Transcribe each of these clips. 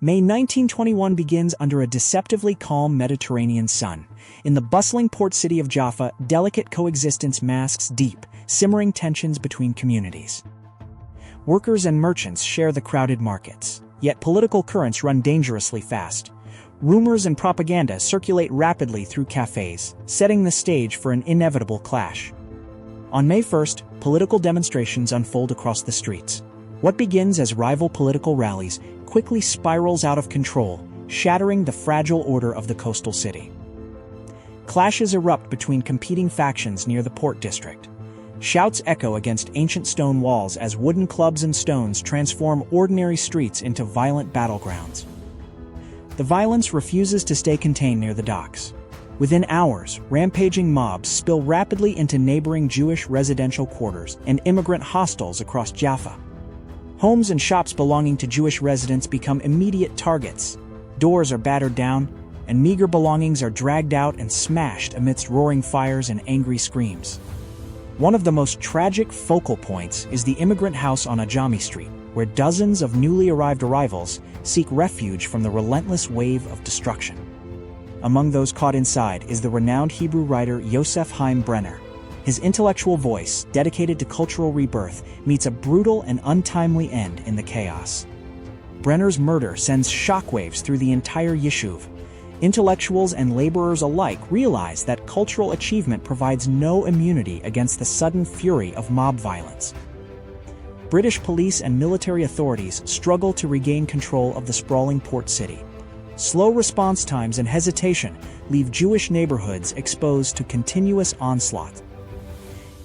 May 1921 begins under a deceptively calm Mediterranean sun. In the bustling port city of Jaffa, delicate coexistence masks deep, simmering tensions between communities. Workers and merchants share the crowded markets, yet political currents run dangerously fast. Rumors and propaganda circulate rapidly through cafes, setting the stage for an inevitable clash. On May 1st, political demonstrations unfold across the streets. What begins as rival political rallies quickly spirals out of control, shattering the fragile order of the coastal city. Clashes erupt between competing factions near the port district. Shouts echo against ancient stone walls as wooden clubs and stones transform ordinary streets into violent battlegrounds. The violence refuses to stay contained near the docks. Within hours, rampaging mobs spill rapidly into neighboring Jewish residential quarters and immigrant hostels across Jaffa. Homes and shops belonging to Jewish residents become immediate targets. Doors are battered down, and meager belongings are dragged out and smashed amidst roaring fires and angry screams. One of the most tragic focal points is the immigrant house on Ajami Street, where dozens of newly arrived arrivals seek refuge from the relentless wave of destruction. Among those caught inside is the renowned Hebrew writer Yosef Haim Brenner. His intellectual voice, dedicated to cultural rebirth, meets a brutal and untimely end in the chaos. Brenner's murder sends shockwaves through the entire yishuv. Intellectuals and laborers alike realize that cultural achievement provides no immunity against the sudden fury of mob violence. British police and military authorities struggle to regain control of the sprawling port city. Slow response times and hesitation leave Jewish neighborhoods exposed to continuous onslaught.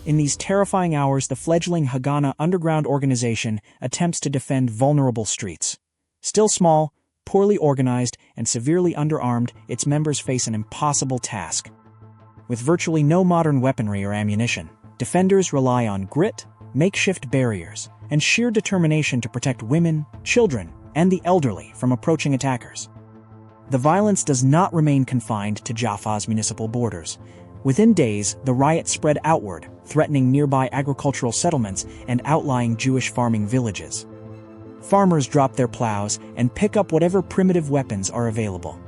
In these terrifying hours, the fledgling Haganah underground organization attempts to defend vulnerable streets. Still small, poorly organized, and severely underarmed, its members face an impossible task. With virtually no modern weaponry or ammunition, defenders rely on grit, makeshift barriers, and sheer determination to protect women, children, and the elderly from approaching attackers. The violence does not remain confined to Jaffa's municipal borders. Within days, the riot spread outward, threatening nearby agricultural settlements and outlying Jewish farming villages. Farmers drop their plows and pick up whatever primitive weapons are available.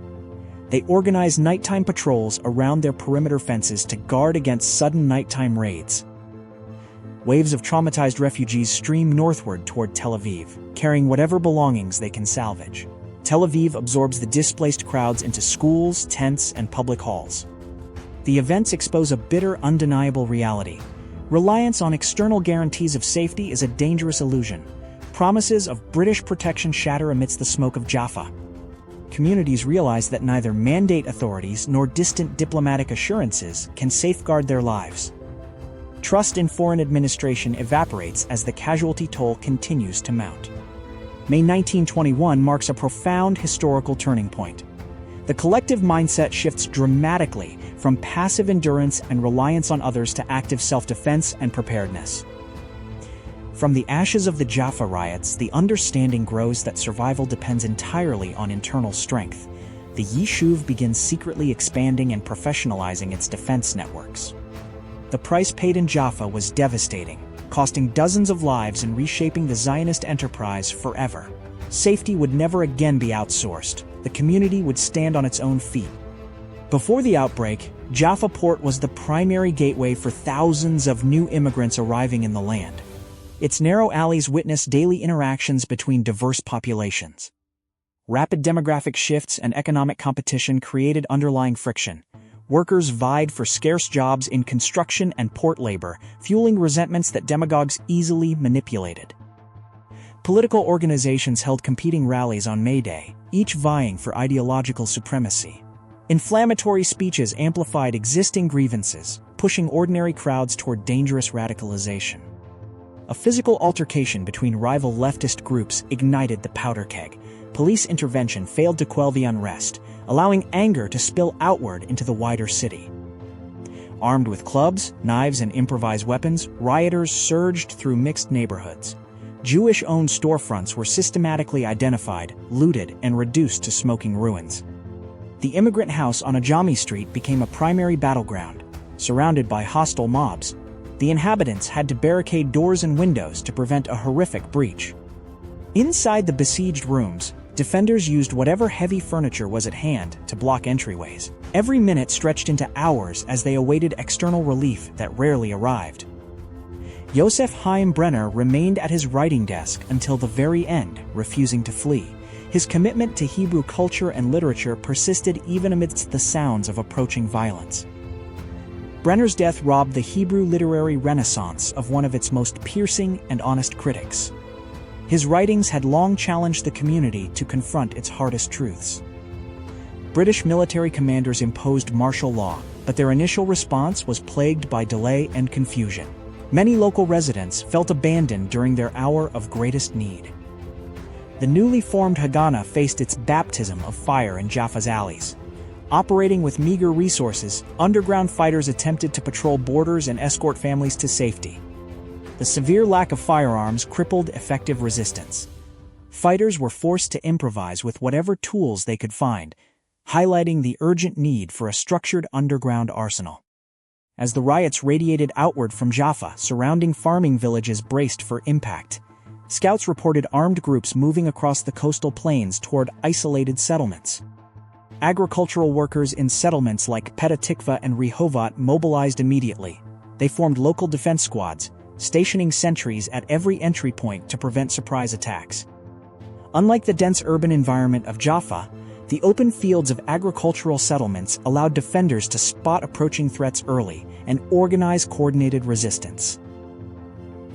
They organize nighttime patrols around their perimeter fences to guard against sudden nighttime raids. Waves of traumatized refugees stream northward toward Tel Aviv, carrying whatever belongings they can salvage. Tel Aviv absorbs the displaced crowds into schools, tents, and public halls. The events expose a bitter, undeniable reality. Reliance on external guarantees of safety is a dangerous illusion. Promises of British protection shatter amidst the smoke of Jaffa. Communities realize that neither mandate authorities nor distant diplomatic assurances can safeguard their lives. Trust in foreign administration evaporates as the casualty toll continues to mount. May 1921 marks a profound historical turning point. The collective mindset shifts dramatically from passive endurance and reliance on others to active self-defense and preparedness. From the ashes of the Jaffa riots, the understanding grows that survival depends entirely on internal strength. The yishuv begins secretly expanding and professionalizing its defense networks. The price paid in Jaffa was devastating, costing dozens of lives and reshaping the Zionist enterprise forever. Safety would never again be outsourced. The community would stand on its own feet. Before the outbreak, Jaffa Port was the primary gateway for thousands of new immigrants arriving in the land. Its narrow alleys witnessed daily interactions between diverse populations. Rapid demographic shifts and economic competition created underlying friction. Workers vied for scarce jobs in construction and port labor, fueling resentments that demagogues easily manipulated. Political organizations held competing rallies on May Day, each vying for ideological supremacy. Inflammatory speeches amplified existing grievances, pushing ordinary crowds toward dangerous radicalization. A physical altercation between rival leftist groups ignited the powder keg. Police intervention failed to quell the unrest, allowing anger to spill outward into the wider city. Armed with clubs, knives, and improvised weapons, rioters surged through mixed neighborhoods. Jewish-owned storefronts were systematically identified, looted, and reduced to smoking ruins. The immigrant house on Ajami Street became a primary battleground. Surrounded by hostile mobs, the inhabitants had to barricade doors and windows to prevent a horrific breach. Inside the besieged rooms, Defenders used whatever heavy furniture was at hand to block entryways. Every minute stretched into hours as they awaited external relief that rarely arrived. Yosef Haim Brenner remained at his writing desk until the very end, refusing to flee. His commitment to Hebrew culture and literature persisted even amidst the sounds of approaching violence. Brenner's death robbed the Hebrew literary renaissance of one of its most piercing and honest critics. His writings had long challenged the community to confront its hardest truths. British military commanders imposed martial law, but their initial response was plagued by delay and confusion. Many local residents felt abandoned during their hour of greatest need. The newly formed Haganah faced its baptism of fire in Jaffa's alleys. Operating with meager resources, underground fighters attempted to patrol borders and escort families to safety. The severe lack of firearms crippled effective resistance. Fighters were forced to improvise with whatever tools they could find, highlighting the urgent need for a structured underground arsenal. As the riots radiated outward from Jaffa, surrounding farming villages braced for impact. Scouts reported armed groups moving across the coastal plains toward isolated settlements. Agricultural workers in settlements like Petah Tikva and Rehovot mobilized immediately. They formed local defense squads, stationing sentries at every entry point to prevent surprise attacks. Unlike the dense urban environment of Jaffa, the open fields of agricultural settlements allowed defenders to spot approaching threats early and organize coordinated resistance.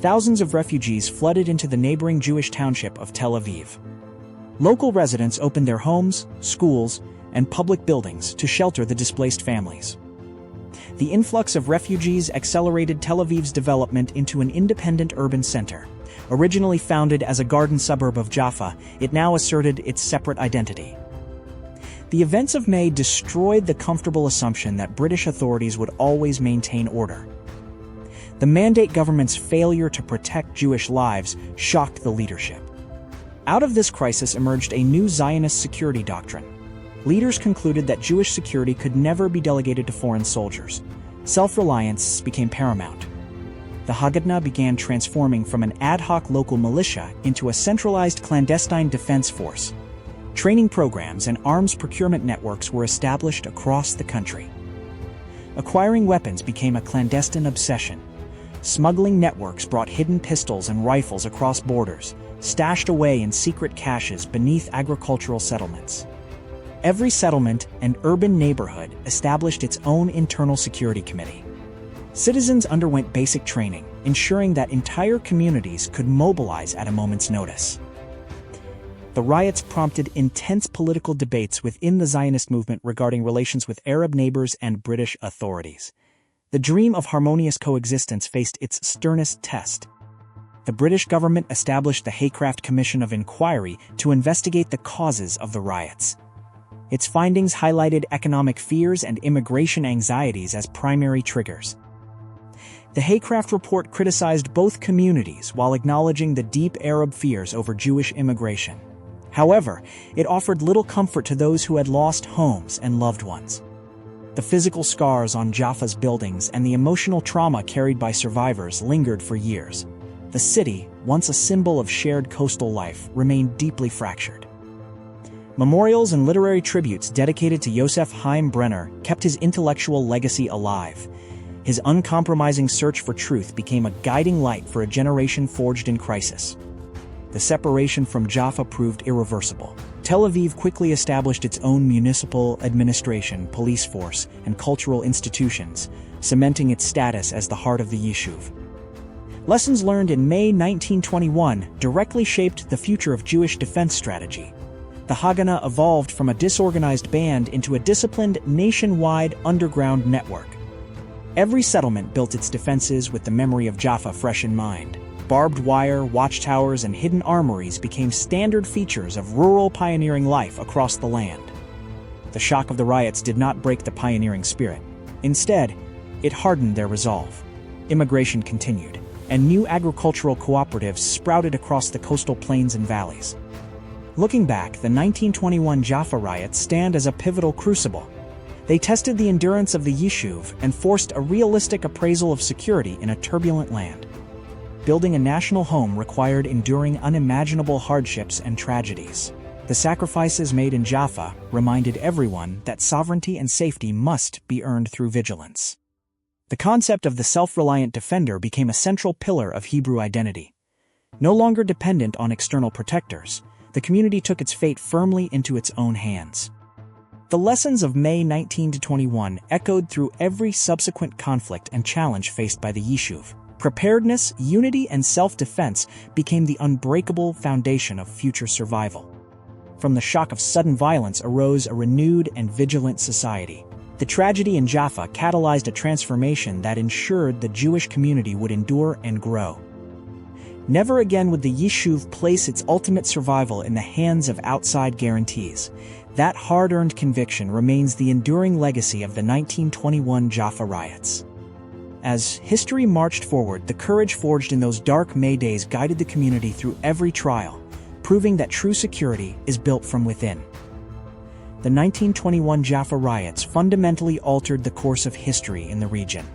Thousands of refugees flooded into the neighboring Jewish township of Tel Aviv. Local residents opened their homes, schools, and public buildings to shelter the displaced families. The influx of refugees accelerated Tel Aviv's development into an independent urban center. Originally founded as a garden suburb of Jaffa, it now asserted its separate identity. The events of May destroyed the comfortable assumption that British authorities would always maintain order. The Mandate government's failure to protect Jewish lives shocked the leadership. Out of this crisis emerged a new Zionist security doctrine. Leaders concluded that Jewish security could never be delegated to foreign soldiers. Self-reliance became paramount. The Haganah began transforming from an ad hoc local militia into a centralized clandestine defense force. Training programs and arms procurement networks were established across the country. Acquiring weapons became a clandestine obsession. Smuggling networks brought hidden pistols and rifles across borders, stashed away in secret caches beneath agricultural settlements. Every settlement and urban neighborhood established its own internal security committee. Citizens underwent basic training, ensuring that entire communities could mobilize at a moment's notice. The riots prompted intense political debates within the Zionist movement regarding relations with Arab neighbors and British authorities. The dream of harmonious coexistence faced its sternest test. The British government established the Haycraft Commission of Inquiry to investigate the causes of the riots. Its findings highlighted economic fears and immigration anxieties as primary triggers. The Haycraft report criticized both communities while acknowledging the deep Arab fears over Jewish immigration. However, it offered little comfort to those who had lost homes and loved ones. The physical scars on Jaffa's buildings and the emotional trauma carried by survivors lingered for years. The city, once a symbol of shared coastal life, remained deeply fractured. Memorials and literary tributes dedicated to Yosef Haim Brenner kept his intellectual legacy alive. His uncompromising search for truth became a guiding light for a generation forged in crisis. The separation from Jaffa proved irreversible. Tel Aviv quickly established its own municipal administration, police force, and cultural institutions, cementing its status as the heart of the Yishuv. Lessons learned in May 1921 directly shaped the future of Jewish defense strategy. The Haganah evolved from a disorganized band into a disciplined, nationwide underground network. Every settlement built its defenses with the memory of Jaffa fresh in mind. Barbed wire, watchtowers, and hidden armories became standard features of rural pioneering life across the land. The shock of the riots did not break the pioneering spirit. Instead, it hardened their resolve. Immigration continued, and new agricultural cooperatives sprouted across the coastal plains and valleys. Looking back, the 1921 Jaffa riots stand as a pivotal crucible. They tested the endurance of the Yishuv and forced a realistic appraisal of security in a turbulent land. Building a national home required enduring unimaginable hardships and tragedies. The sacrifices made in Jaffa reminded everyone that sovereignty and safety must be earned through vigilance. The concept of the self-reliant defender became a central pillar of Hebrew identity. No longer dependent on external protectors, the community took its fate firmly into its own hands. The lessons of May 1921 echoed through every subsequent conflict and challenge faced by the Yishuv. Preparedness, unity, and self-defense became the unbreakable foundation of future survival. From the shock of sudden violence arose a renewed and vigilant society. The tragedy in Jaffa catalyzed a transformation that ensured the Jewish community would endure and grow. Never again would the Yishuv place its ultimate survival in the hands of outside guarantees. That hard-earned conviction remains the enduring legacy of the 1921 Jaffa riots. As history marched forward, the courage forged in those dark May days guided the community through every trial, proving that true security is built from within. The 1921 Jaffa riots fundamentally altered the course of history in the region,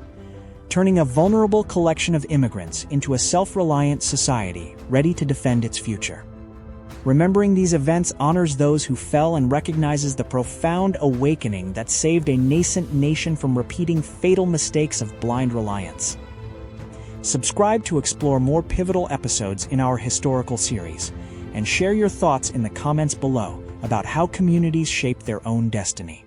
turning a vulnerable collection of immigrants into a self-reliant society ready to defend its future. Remembering these events honors those who fell and recognizes the profound awakening that saved a nascent nation from repeating fatal mistakes of blind reliance. Subscribe to explore more pivotal episodes in our historical series, and share your thoughts in the comments below about how communities shape their own destiny.